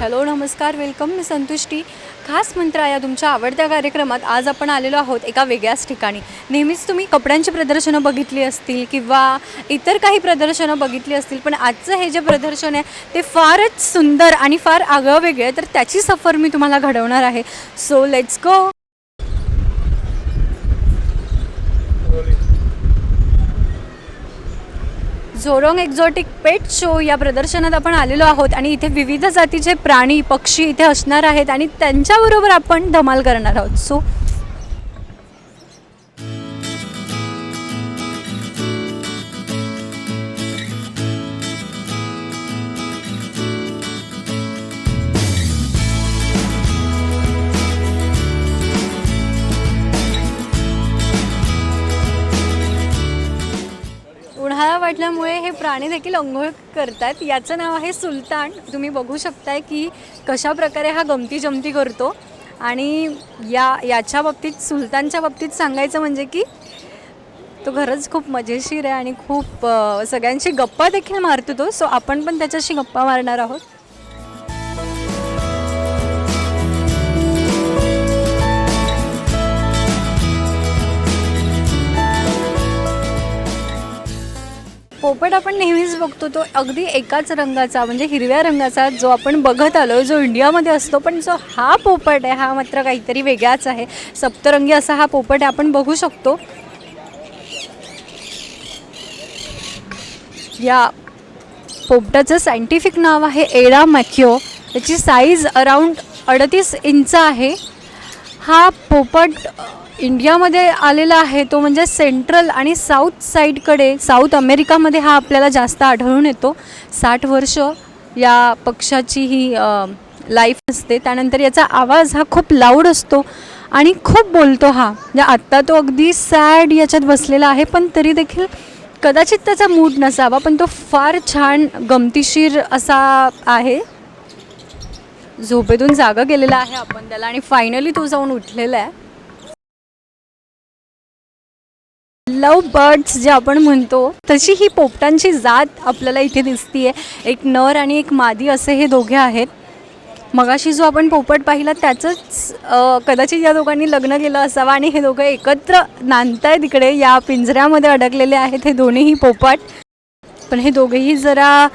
Hello नमस्कार welcome. मी संतुष्टी. खास मंत्र या तुमच्या आवडत्या कार्यक्रमात आज आपण आलेलो आहोत एका वेगळ्याच ठिकाणी. नेहमीच तुम्ही कपड्यांची प्रदर्शनं बघितली असतील किंवा इतर काही प्रदर्शनं बघितली असतील, पण आजचं हे जे प्रदर्शन आहे ते फारच सुंदर आणि फार आगळं वेगळं आहे. तर त्याची सफर मी तुम्हाला घडवणार आहे. So let's go. झोरोंग एक्झॉटिक पेट शो या प्रदर्शनात आपण आलेलो आहोत आणि इथे विविध जातीचे प्राणी पक्षी इथे असणार आहेत आणि त्यांच्याबरोबर आपण धमाल करणार आहोत. सो उन्हाळा वाटल्यामुळे हे प्राणी देखील अंघोळ करतात. याचं नाव आहे सुलतान. तुम्ही बघू शकताय की कशा प्रकारे हा गमती जमती करतो. आणि याच्या बाबतीत सुलतानच्या बाबतीत सांगायचं म्हणजे की तो खरंच खूप मजेशीर आहे आणि खूप सगळ्यांशी गप्पा देखील मारतो तो. सो आपण पण त्याच्याशी गप्पा मारणार आहोत. पोपट आपण नेहमीच बघतो तो अगदी एकाच रंगाचा म्हणजे हिरव्या रंगाचा जो आपण बघत आलो, जो इंडियामध्ये असतो. पण जो हा पोपट आहे हा मात्र काहीतरी वेगळाच आहे. सप्तरंगी असा हा पोपट आहे, आपण बघू शकतो. या पोपटाचं सायंटिफिक नाव आहे एडा मॅक्यो. त्याची साईज अराऊंड 38 इंच आहे. हा पोपट इंडियामध्ये आलेला आहे तो म्हणजे सेंट्रल आणि साऊथ साईडकडे, साऊथ अमेरिकामध्ये हा आपल्याला जास्त आढळून येतो. 60 वर्ष या पक्षाची ही लाईफ असते. त्यानंतर याचा आवाज हा खूप लाऊड असतो आणि खूप बोलतो हा. म्हणजे आत्ता तो अगदी सॅड याच्यात बसलेला आहे, पण तरी देखील कदाचित त्याचा मूड नसावा, पण तो फार छान गमतीशीर असा आहे. झोपेतून जागा केलेला आहे आपण त्याला आणि फायनली तो जाऊन उठलेला आहे. लव बर्ड्स जे आपण म्हणतो तशी ही पोपटांची जात आपल्याला इथे दिसतीये. एक नर आणि एक मादी असे हे दोघे आहेत. मगाशी जो आपण पोपट पाहिला त्याचंच कदाचित या दोघांनी लग्न केलं असावं आणि हे दोघं एकत्र नांदतायत तिकडे. या पिंजऱ्यामध्ये अडकलेले आहेत हे दोन्हीही पोपट. पण हे दोघेही जरा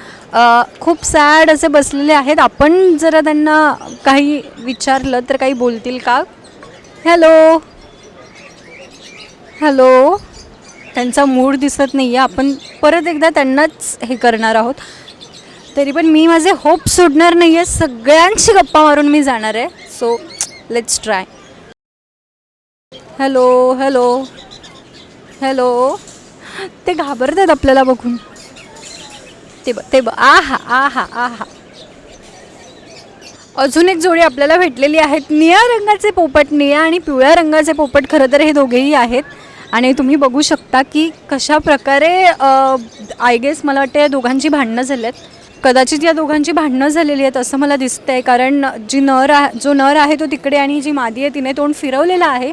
खूप सॅड असे बसलेले आहेत. आपण जरा त्यांना काही विचारलं तर काही बोलतील का? Hello hello. त्यांचा मूड दिसत नाही आहे. आपण परत एकदा त्यांनाच हे करणार आहोत. तरी पण मी माझे होप सोडणार नाही आहे. सगळ्यांशी गप्पा मारून मी जाणार आहे. So let's try. Hello hello hello. ते घाबरतात आपल्याला बघून. ते आहा आहा आहा. अजून एक जोडी आपल्याला भेटलेली आहेत. निळ्या रंगाचे पोपट, निळ्या आणि पिवळ्या रंगाचे पोपट खरं तर हे दोघेही आहेत. आणि तुम्ही बघू शकता की कशा प्रकारे आय गेस मला वाटतं या दोघांची भांडणं झाली आहेत. कदाचित या दोघांची भांडणं झालेली आहेत असं मला दिसतं आहे, कारण जो नर आहे तो तिकडे आणि जी मादी आहे तिने तोंड फिरवलेलं आहे.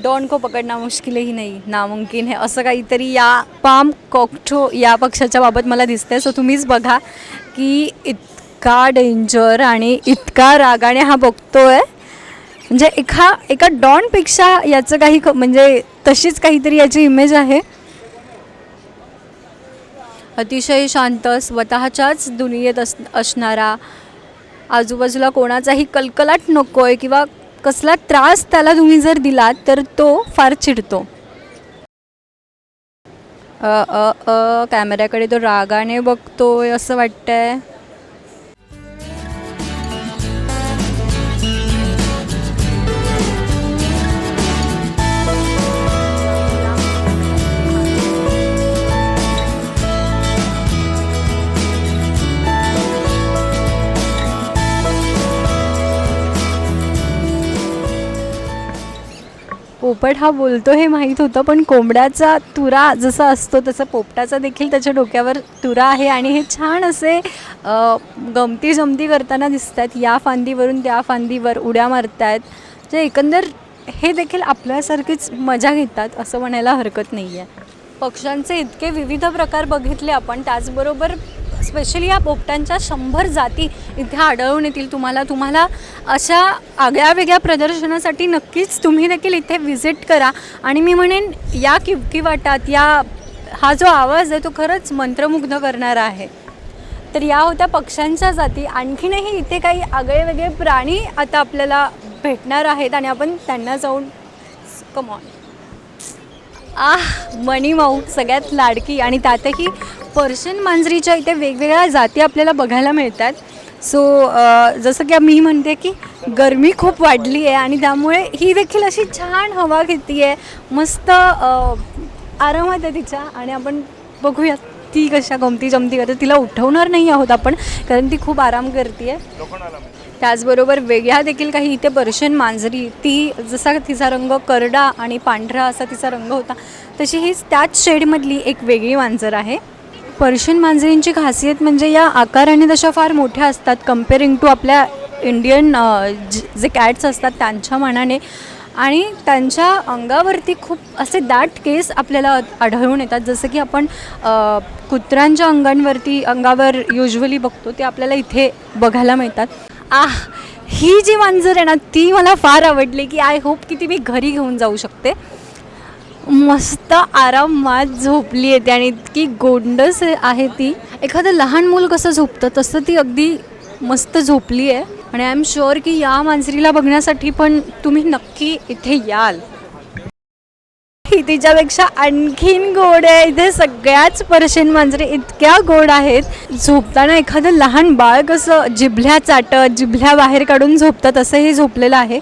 डॉन को पकडणं मुश्किल ही नाही नामुमकिन है असं काहीतरी या पाम कॉकटो या पक्षाच्या बाबत मला दिसतंय. सो तुम्हीच बघा की इतका डेंजर आणि इतका रागाने हा बघतोय. म्हणजे एका डॉनपेक्षा याचं काही म्हणजे तशीच काहीतरी याची इमेज आहे. अतिशय शांत, स्वतःच्याच दुनियेत असणारा, आजूबाजूला कोणाचाही कलकलाट नको आहे किंवा कसला त्रास त्याला तुम्ही जर दिलात तर तो फार चिडतो. कॅमेऱ्याकडे तो रागाने बघतोय असं वाटतंय. पोपट हा बोलतो हे माहीत होतं, पण कोंबड्याचा तुरा जसा असतो तसं पोपटाचा देखील त्याच्या डोक्यावर तुरा आहे. आणि हे छान असे गमती जमती करताना दिसत आहेत. या फांदीवरून त्या फांदीवर उड्या मारत आहेत. जे एकंदर हे देखील आपल्यासारखीच मजा घेतात असं म्हणायला हरकत नाही आहे. पक्ष्यांचे इतके विविध प्रकार बघितले आपण, त्याचबरोबर स्पेशली या पोपटांच्या 100 जाती इथे आढळून येतील तुम्हाला अशा आगळ्या वेगळ्या प्रदर्शनासाठी नक्कीच तुम्ही देखील इथे व्हिजिट करा. आणि मी म्हणेन या किवकिवाटात हा जो आवाज आहे तो खरंच मंत्रमुग्ध करणारा आहे. तर या होत्या पक्ष्यांच्या जाती. आणखीनही इथे काही आगळे वेगळे प्राणी आता आपल्याला भेटणार आहेत आणि आपण त्यांना जाऊन कमॉन मणिमाऊ सगळ्यात लाडकी आणि त्यातही पर्शियन मांजरीच्या इथे वेगवेगळ्या जाती आपल्याला बघायला मिळतात. सो जसं की मी म्हणते की गरमी खूप वाढली आहे आणि त्यामुळे ही देखील अशी छान हवा घेते आहे, मस्त आरामात आहे तिच्या. आणि आपण बघूया ती कशा गमती जमती करते. तिला उठवणार नाही आहोत आपण कारण ती खूप आराम करते आहे. त्याचबरोबर वेगळ्या देखील काही इथे पर्शियन मांजरी, ती जसा तिचा रंग करडा आणि पांढरा असा तिचा रंग होता तशी हीच त्याच शेडमधली एक वेगळी मांजर आहे. पर्शियन मांजरींची खासियत म्हणजे या आकाराने तशा फार मोठ्या असतात कम्पेअरिंग टू आपल्या इंडियन जे कॅट्स असतात त्यांच्या मानाने. आणि त्यांच्या अंगावरती खूप असे दाट केस आपल्याला आढळून येतात, जसं की आपण कुत्र्यांच्या अंगावर युजली बघतो ते आपल्याला इथे बघायला मिळतात. ही जी मांजर आहे ना ती मला फार आवडली की आय होप की ती मी घरी घेऊन जाऊ शकते. मस्त आरामात झोपली आहे आणि इतकी गोंडस आहे ती. एखादं लहान मूल कसं झोपतं तसं ती अगदी मस्त झोपली आहे. आणि आय एम शुअर की या मांजरीला बघण्यासाठी पण तुम्ही नक्की इथे याल. ही तिच्यापेक्षा आणखीन गोड आहे. इथे सगळ्याच पर्शियन मांजरी इतक्या गोड आहेत. झोपताना एखादं लहान बाळ कसं जिभल्या चाटत जिभल्या बाहेर काढून झोपतं तसं हे झोपलेलं आहे.